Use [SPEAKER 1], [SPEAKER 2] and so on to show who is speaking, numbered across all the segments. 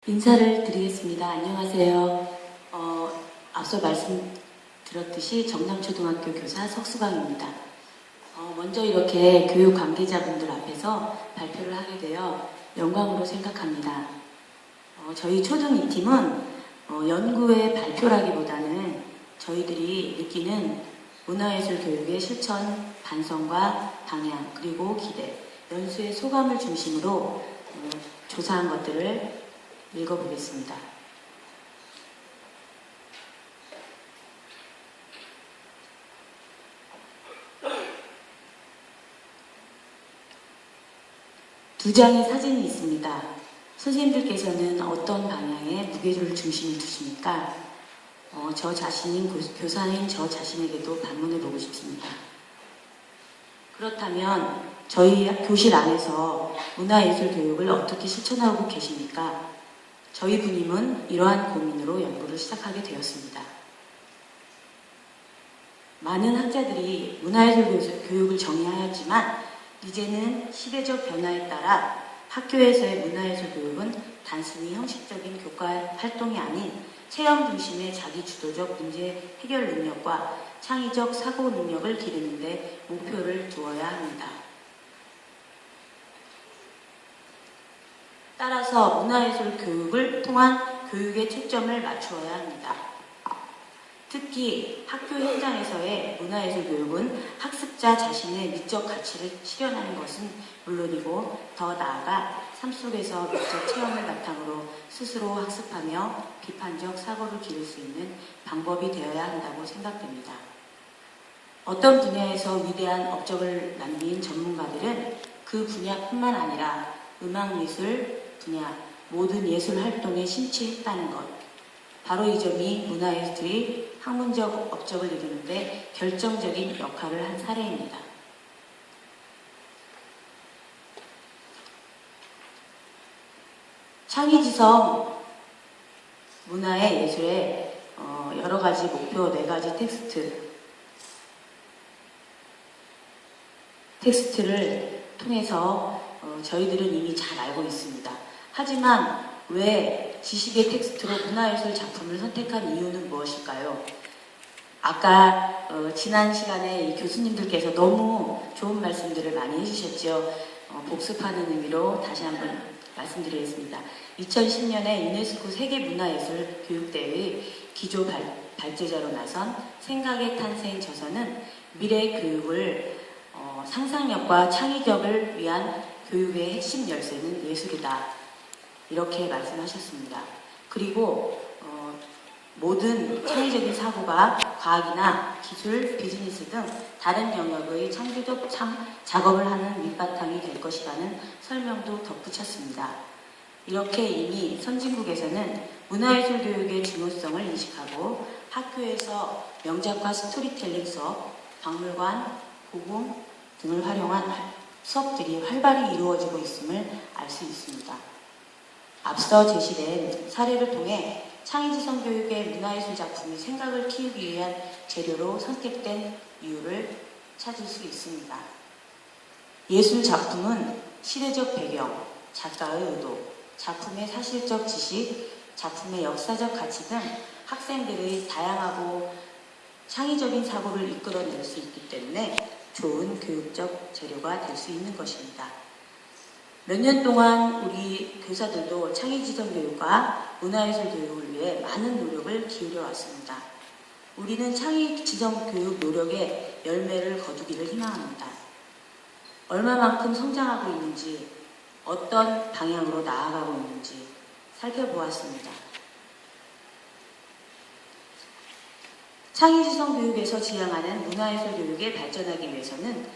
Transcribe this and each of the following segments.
[SPEAKER 1] 인사를 드리겠습니다. 안녕하세요. 앞서 말씀드렸듯이 정남초등학교 교사 석수강입니다. 먼저 이렇게 교육 관계자분들 앞에서 발표를 하게 되어 영광으로 생각합니다. 저희 초등 2팀은 연구의 발표라기보다는 저희들이 느끼는 문화예술 교육의 실천, 반성과 방향, 그리고 기대, 연수의 소감을 중심으로 조사한 것들을 읽어보겠습니다. 두 장의 사진이 있습니다. 선생님들께서는 어떤 방향에 무게를 중심을 두십니까? 저 자신인 교사인 저 자신에게도 반문해보고 싶습니다. 그렇다면 저희 교실 안에서 문화예술 교육을 어떻게 실천하고 계십니까? 저희 부님은 이러한 고민으로 연구를 시작하게 되었습니다. 많은 학자들이 문화예술 교육을 정의하였지만 이제는 시대적 변화에 따라 학교에서의 문화예술 교육은 단순히 형식적인 교과 활동이 아닌 체험 중심의 자기주도적 문제 해결 능력과 창의적 사고 능력을 기르는 데 목표를 두어야 합니다. 따라서 문화예술 교육을 통한 교육의 초점을 맞추어야 합니다. 특히 학교 현장에서의 문화예술 교육은 학습자 자신의 미적 가치를 실현하는 것은 물론이고 더 나아가 삶 속에서 미적 체험을 바탕으로 스스로 학습하며 비판적 사고를 기를 수 있는 방법이 되어야 한다고 생각됩니다. 어떤 분야에서 위대한 업적을 남긴 전문가들은 그 분야뿐만 아니라 음악예술 분야, 모든 예술 활동에 심취했다는 것. 바로 이 점이 문화예술이 학문적 업적을 이루는데 결정적인 역할을 한 사례입니다. 창의지성 문화의 예술의 여러 가지 목표, 4가지 텍스트를 통해서 저희들은 이미 잘 알고 있습니다. 하지만 왜 지식의 텍스트로 문화예술 작품을 선택한 이유는 무엇일까요? 아까 지난 시간에 이 교수님들께서 너무 좋은 말씀들을 많이 해주셨죠. 복습하는 의미로 다시 한번 말씀드리겠습니다. 2010년에 유네스코 세계문화예술 교육대회의 기조 발제자로 나선 생각의 탄생 저서는 미래 교육을 상상력과 창의력을 위한 교육의 핵심 열쇠는 예술이다. 이렇게 말씀하셨습니다. 그리고 모든 창의적인 사고가 과학이나 기술, 비즈니스 등 다른 영역의 창조적 작업을 하는 밑바탕이 될 것이라는 설명도 덧붙였습니다. 이렇게 이미 선진국에서는 문화예술 교육의 중요성을 인식하고 학교에서 명작과 스토리텔링 수업, 박물관, 고궁 등을 활용한 수업들이 활발히 이루어지고 있음을 알 수 있습니다. 앞서 제시된 사례를 통해 창의지성 교육의 문화예술 작품이 생각을 키우기 위한 재료로 선택된 이유를 찾을 수 있습니다. 예술 작품은 시대적 배경, 작가의 의도, 작품의 사실적 지식, 작품의 역사적 가치 등 학생들의 다양하고 창의적인 사고를 이끌어낼 수 있기 때문에 좋은 교육적 재료가 될 수 있는 것입니다. 몇 년 동안 우리 교사들도 창의지성 교육과 문화예술 교육을 위해 많은 노력을 기울여 왔습니다. 우리는 창의지성 교육 노력의 열매를 거두기를 희망합니다. 얼마만큼 성장하고 있는지, 어떤 방향으로 나아가고 있는지 살펴보았습니다. 창의지성 교육에서 지향하는 문화예술 교육에 발전하기 위해서는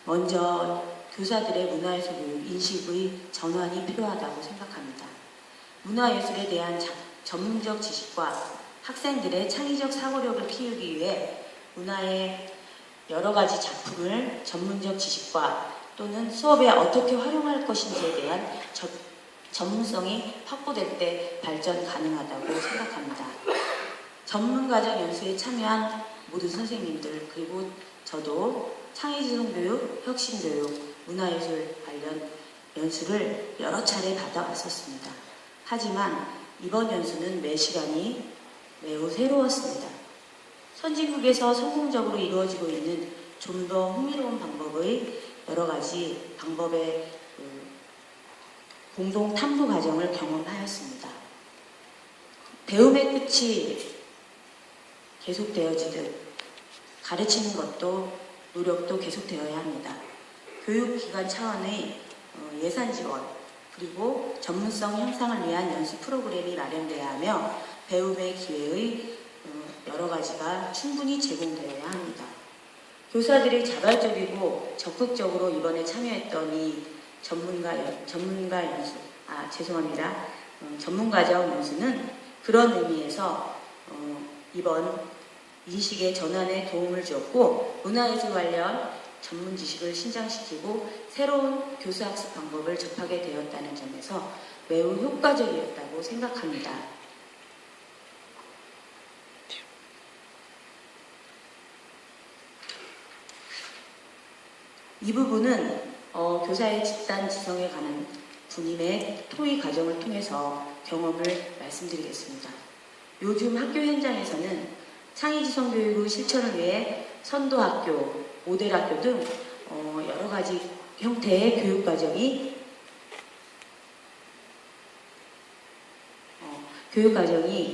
[SPEAKER 1] 먼저 교사들의 문화예술 교육 인식의 전환이 필요하다고 생각합니다. 문화예술에 대한 전문적 지식과 학생들의 창의적 사고력을 키우기 위해 문화의 여러 가지 작품을 전문적 지식과 또는 수업에 어떻게 활용할 것인지에 대한 전문성이 확보될 때 발전 가능하다고 생각합니다. 전문가적 연수에 참여한 모든 선생님들 그리고 저도 창의지성 교육, 혁신교육, 문화예술 관련 연수를 여러 차례 받아왔었습니다. 하지만 이번 연수는 매 시간이 매우 새로웠습니다. 선진국에서 성공적으로 이루어지고 있는 좀 더 흥미로운 방법의 여러 가지 방법의 공동 탐구 과정을 경험하였습니다. 배움의 끝이 계속되어지듯 가르치는 것도 노력도 계속되어야 합니다. 교육기관 차원의 예산 지원 그리고 전문성 향상을 위한 연수 프로그램이 마련되어야 하며 배움의 기회의 여러 가지가 충분히 제공되어야 합니다. 교사들이 자발적이고 적극적으로 이번에 참여했던 이 전문가적 연수는 그런 의미에서 이번 인식의 전환에 도움을 주었고 문화예술 관련 전문 지식을 신장시키고 새로운 교수학습 방법을 접하게 되었다는 점에서 매우 효과적이었다고 생각합니다. 이 부분은 교사의 집단 지성에 관한 군인의 토의 과정을 통해서 경험을 말씀드리겠습니다. 요즘 학교 현장에서는 창의지성 교육의 실천을 위해 선도학교, 모델학교 등 여러 가지 형태의 교육과정이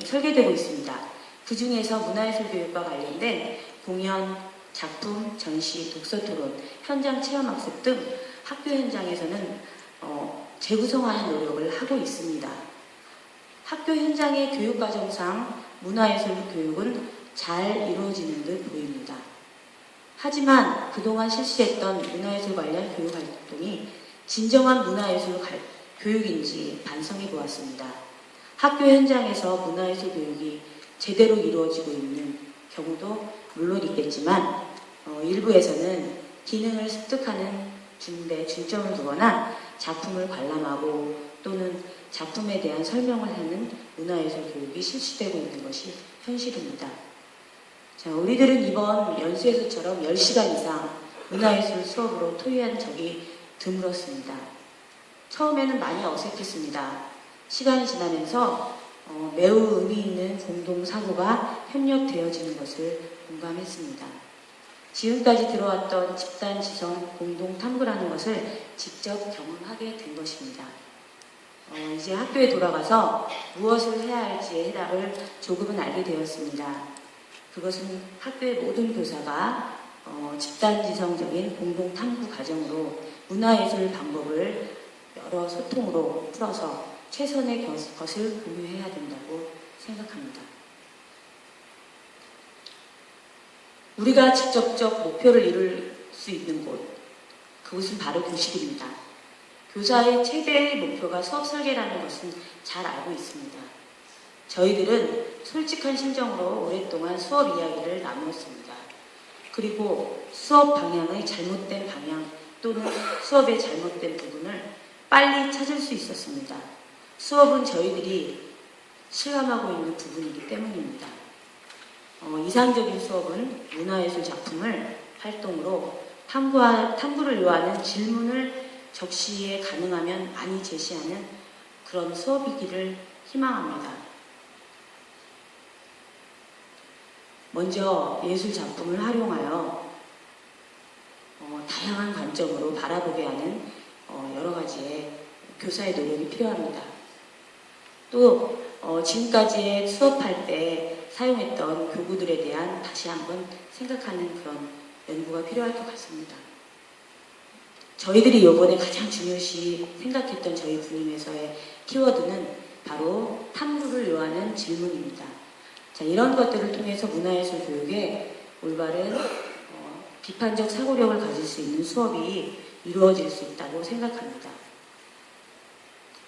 [SPEAKER 1] 설계되고 있습니다. 그 중에서 문화예술 교육과 관련된 공연, 작품, 전시, 독서토론, 현장 체험학습 등 학교 현장에서는 재구성하는 노력을 하고 있습니다. 학교 현장의 교육과정상 문화예술 교육은 잘 이루어지는 듯 보입니다. 하지만 그동안 실시했던 문화예술 관련 교육 활동이 진정한 문화예술 교육인지 반성해 보았습니다. 학교 현장에서 문화예술 교육이 제대로 이루어지고 있는 경우도 물론 있겠지만 일부에서는 기능을 습득하는 데 중점을 두거나 작품을 관람하고 또는 작품에 대한 설명을 하는 문화예술 교육이 실시되고 있는 것이 현실입니다. 자, 우리들은 이번 연수에서처럼 10시간 이상 문화예술 수업으로 토의한 적이 드물었습니다. 처음에는 많이 어색했습니다. 시간이 지나면서 매우 의미 있는 공동사고가 협력되어지는 것을 공감했습니다. 지금까지 들어왔던 집단지성 공동탐구라는 것을 직접 경험하게 된 것입니다. 이제 학교에 돌아가서 무엇을 해야 할지의 해답을 조금은 알게 되었습니다. 그것은 학교의 모든 교사가 집단지성적인 공동탐구 과정으로 문화예술 방법을 여러 소통으로 풀어서 최선의 것을 공유해야 된다고 생각합니다. 우리가 직접적 목표를 이룰 수 있는 곳, 그것은 바로 교실입니다. 교사의 최대의 목표가 수업 설계라는 것은 잘 알고 있습니다. 저희들은 솔직한 심정으로 오랫동안 수업 이야기를 나누었습니다. 그리고 수업 방향의 잘못된 방향 또는 수업의 잘못된 부분을 빨리 찾을 수 있었습니다. 수업은 저희들이 실감하고 있는 부분이기 때문입니다. 이상적인 수업은 문화예술 작품을 활동으로 탐구를 요하는 질문을 적시에 가능하면 많이 제시하는 그런 수업이기를 희망합니다. 먼저 예술 작품을 활용하여 다양한 관점으로 바라보게 하는 여러 가지의 교사의 노력이 필요합니다. 또 지금까지 수업할 때 사용했던 교구들에 대한 다시 한번 생각하는 그런 연구가 필요할 것 같습니다. 저희들이 이번에 가장 중요시 생각했던 저희 분임에서의 키워드는 바로 탐구를 요하는 질문입니다. 자, 이런 것들을 통해서 문화예술 교육에 올바른 비판적 사고력을 가질 수 있는 수업이 이루어질 수 있다고 생각합니다.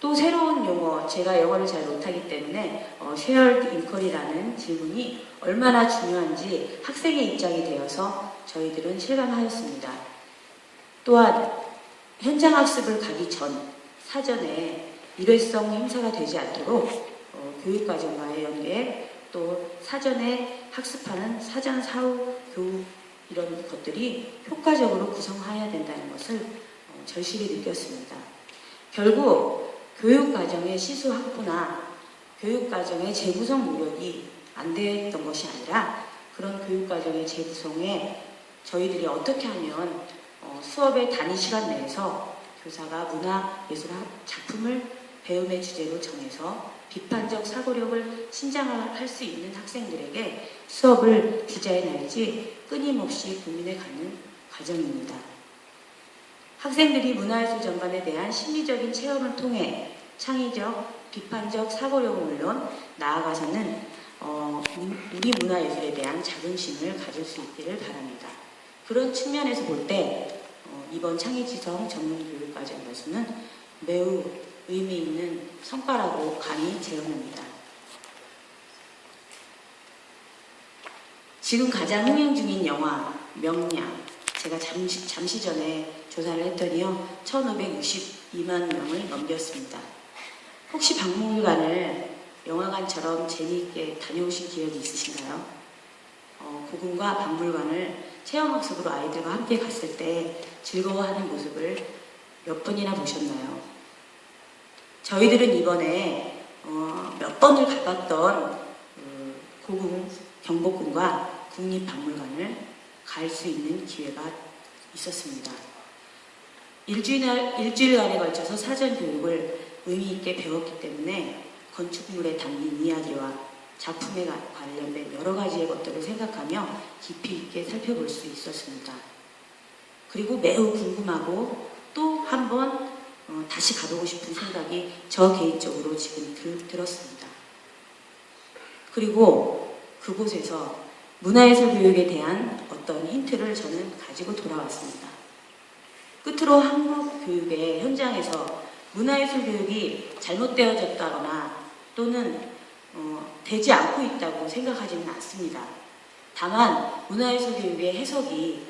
[SPEAKER 1] 또 새로운 용어, 제가 영어를 잘 못하기 때문에 shared inquiry라는 질문이 얼마나 중요한지 학생의 입장이 되어서 저희들은 실감하였습니다. 또한 현장 학습을 가기 전 사전에 일회성 행사가 되지 않도록 교육과정과의 연계 또 사전에 학습하는 사전 사후 교육 이런 것들이 효과적으로 구성해야 된다는 것을 절실히 느꼈습니다. 결국 교육과정의 시수 확보나 교육과정의 재구성 노력이 안 됐던 것이 아니라 그런 교육과정의 재구성에 저희들이 어떻게 하면 수업의 단위 시간 내에서 교사가 문화예술 작품을 배움의 주제로 정해서 비판적 사고력을 신장할 수 있는 학생들에게 수업을 디자인할지 끊임없이 고민해가는 과정입니다. 학생들이 문화예술 전반에 대한 심리적인 체험을 통해 창의적, 비판적 사고력은 물론 나아가서는 우리 문화예술에 대한 자긍심을 가질 수 있기를 바랍니다. 그런 측면에서 볼 때 이번 창의지성 전문교육과정에서는 매우 의미 있는 성과라고 감히 제언합니다. 지금 가장 흥행 중인 영화 명량, 제가 잠시 전에 조사를 했더니요 1562만 명을 넘겼습니다. 혹시 박물관을 영화관처럼 재미있게 다녀오신 기억이 있으신가요? 고궁과 박물관을 체험학습으로 아이들과 함께 갔을 때 즐거워하는 모습을 몇 번이나 보셨나요? 저희들은 이번에 몇 번을 가봤던 고궁, 경복궁과 국립박물관을 갈 수 있는 기회가 있었습니다. 일주일간에 걸쳐서 사전 교육을 의미 있게 배웠기 때문에 건축물에 담긴 이야기와 작품에 관련된 여러 가지의 것들을 생각하며 깊이 있게 살펴볼 수 있었습니다. 그리고 매우 궁금하고 또 한 번 다시 가보고 싶은 생각이 저 개인적으로 지금 들었습니다. 그리고 그곳에서 문화예술 교육에 대한 어떤 힌트를 저는 가지고 돌아왔습니다. 끝으로 한국 교육의 현장에서 문화예술 교육이 잘못되어졌다거나 또는 되지 않고 있다고 생각하지는 않습니다. 다만 문화예술 교육의 해석이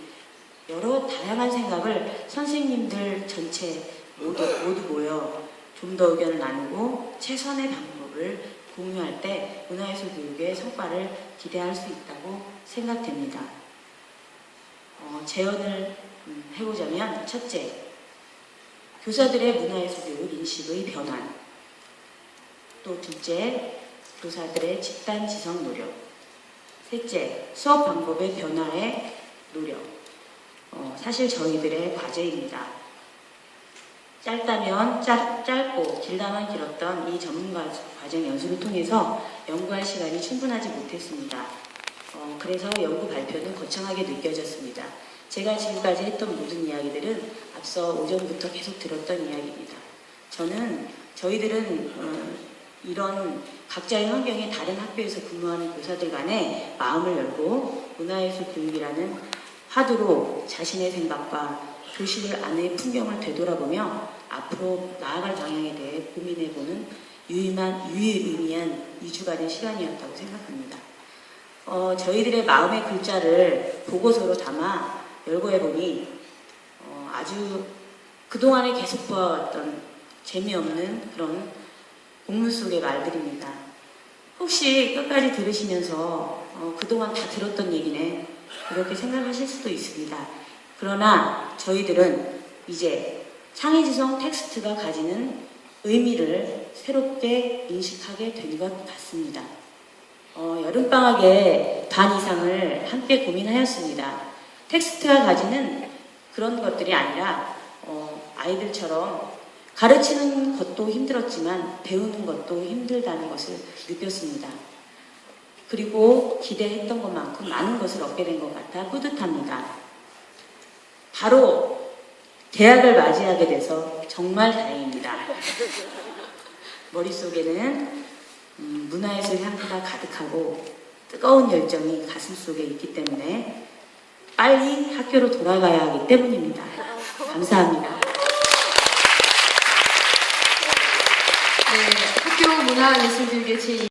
[SPEAKER 1] 여러 다양한 생각을 선생님들 전체 모두 모여 좀 더 의견을 나누고 최선의 방법을 공유할 때 문화예술 교육의 성과를 기대할 수 있다고 생각됩니다. 제언을 해보자면 첫째, 교사들의 문화예술 교육 인식의 변환, 또 둘째, 교사들의 집단 지성 노력, 셋째, 수업 방법의 변화의 노력. 사실 저희들의 과제입니다. 짧다면 짧고 길다면 길었던 이 전문가 과정 연수를 통해서 연구할 시간이 충분하지 못했습니다. 그래서 연구 발표는 거창하게 느껴졌습니다. 제가 지금까지 했던 모든 이야기들은 앞서 오전부터 계속 들었던 이야기입니다. 저희들은 이런 각자의 환경에 다른 학교에서 근무하는 교사들 간에 마음을 열고 문화예술 교육이라는 화두로 자신의 생각과 교실 안의 풍경을 되돌아보며 앞으로 나아갈 방향에 대해 고민해보는 유의미한 2주간의 시간이었다고 생각합니다. 저희들의 마음의 글자를 보고서로 담아 열거해보니 아주 그동안에 계속 보아왔던 재미없는 그런 공문 속의 말들입니다. 혹시 끝까지 들으시면서 그동안 다 들었던 얘기네 이렇게 생각하실 수도 있습니다. 그러나 저희들은 이제 창의지성 텍스트가 가지는 의미를 새롭게 인식하게 된 것 같습니다. 여름방학에 반 이상을 함께 고민하였습니다. 텍스트가 가지는 그런 것들이 아니라 아이들처럼 가르치는 것도 힘들었지만 배우는 것도 힘들다는 것을 느꼈습니다. 그리고 기대했던 것만큼 많은 것을 얻게 된 것 같아 뿌듯합니다. 바로 대학을 맞이하게 돼서 정말 다행입니다. 머릿속에는 문화예술 향기가 가득하고 뜨거운 열정이 가슴속에 있기 때문에 빨리 학교로 돌아가야 하기 때문입니다. 감사합니다.
[SPEAKER 2] 네, 학교 문화예술교육의 제2